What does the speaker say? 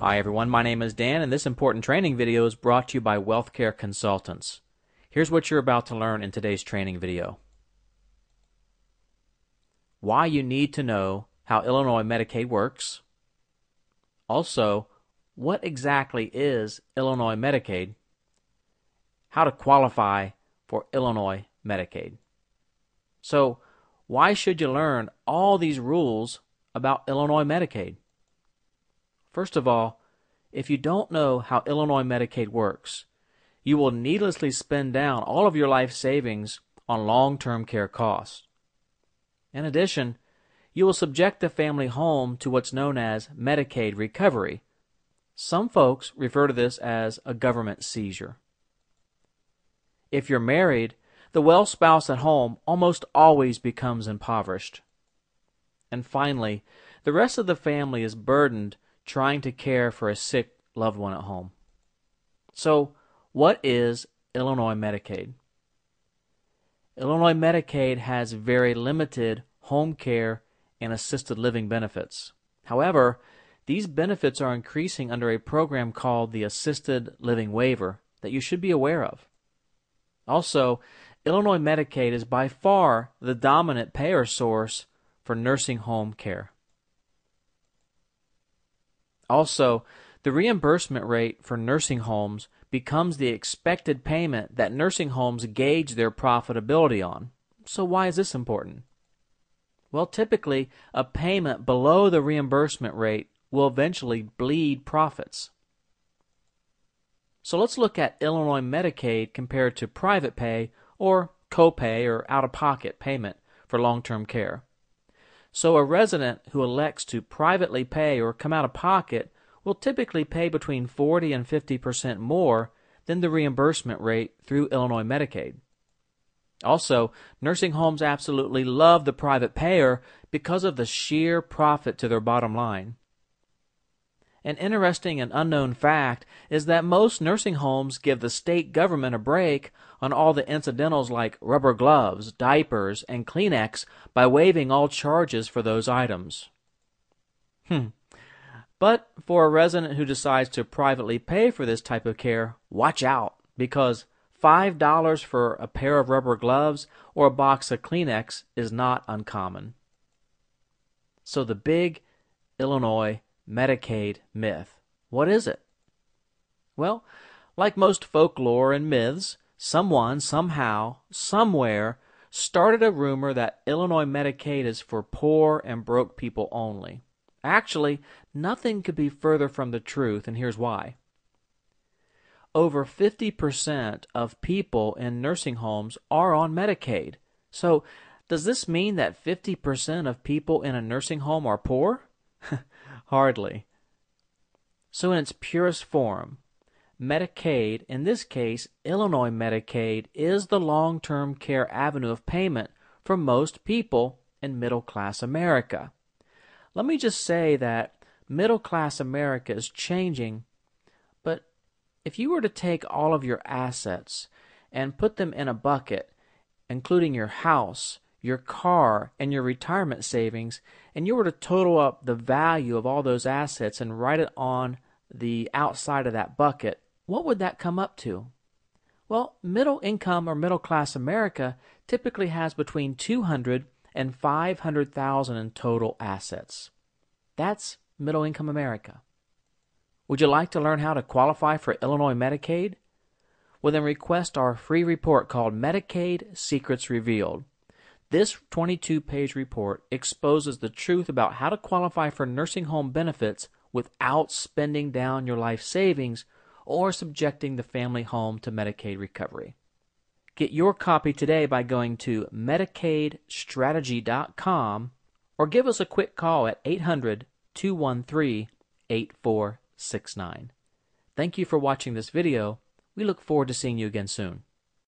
Hi everyone, my name is Dan and this important training video is brought to you by WealthCare Consultants. Here's what you're about to learn in today's training video. Why you need to know how Illinois Medicaid works. Also, what exactly is Illinois Medicaid? How to qualify for Illinois Medicaid. So, why should you learn all these rules about Illinois Medicaid? First of all, if you don't know how Illinois Medicaid works, you will needlessly spend down all of your life savings on long-term care costs. In addition, you will subject the family home to what's known as Medicaid recovery. Some folks refer to this as a government seizure. If you're married, the well spouse at home almost always becomes impoverished. And finally, the rest of the family is burdened trying to care for a sick loved one at home. So, what is Illinois Medicaid? Illinois Medicaid has very limited home care and assisted living benefits. However, these benefits are increasing under a program called the Assisted Living Waiver that you should be aware of. Also, Illinois Medicaid is by far the dominant payer source for nursing home care. Also, the reimbursement rate for nursing homes becomes the expected payment that nursing homes gauge their profitability on. So why is this important? Well, typically, a payment below the reimbursement rate will eventually bleed profits. So let's look at Illinois Medicaid compared to private pay or copay or out-of-pocket payment for long-term care. So a resident who elects to privately pay or come out of pocket will typically pay between 40 and 50% more than the reimbursement rate through Illinois Medicaid. Also, nursing homes absolutely love the private payer because of the sheer profit to their bottom line. An interesting and unknown fact is that most nursing homes give the state government a break on all the incidentals like rubber gloves, diapers, and Kleenex by waiving all charges for those items. But for a resident who decides to privately pay for this type of care, watch out, because $5 for a pair of rubber gloves or a box of Kleenex is not uncommon. So the big Illinois Medicaid myth. What is it? Well, like most folklore and myths, someone, somehow, somewhere started a rumor that Illinois Medicaid is for poor and broke people only. Actually, nothing could be further from the truth, and here's why. Over 50% of people in nursing homes are on Medicaid. So, does this mean that 50% of people in a nursing home are poor? Hardly. So in its purest form, Medicaid, in this case Illinois Medicaid, is the long-term care avenue of payment for most people in middle-class America. Let me just say that middle-class America is changing, but if you were to take all of your assets and put them in a bucket, including your house, your car, and your retirement savings, and you were to total up the value of all those assets and write it on the outside of that bucket, what would that come up to? Well, middle income or middle class America typically has between $200,000 and $500,000 in total assets. That's middle income America. Would you like to learn how to qualify for Illinois Medicaid? Well, then request our free report called Medicaid Secrets Revealed. This 22-page report exposes the truth about how to qualify for nursing home benefits without spending down your life savings or subjecting the family home to Medicaid recovery. Get your copy today by going to MedicaidStrategy.com or give us a quick call at 800-213-8469. Thank you for watching this video. We look forward to seeing you again soon.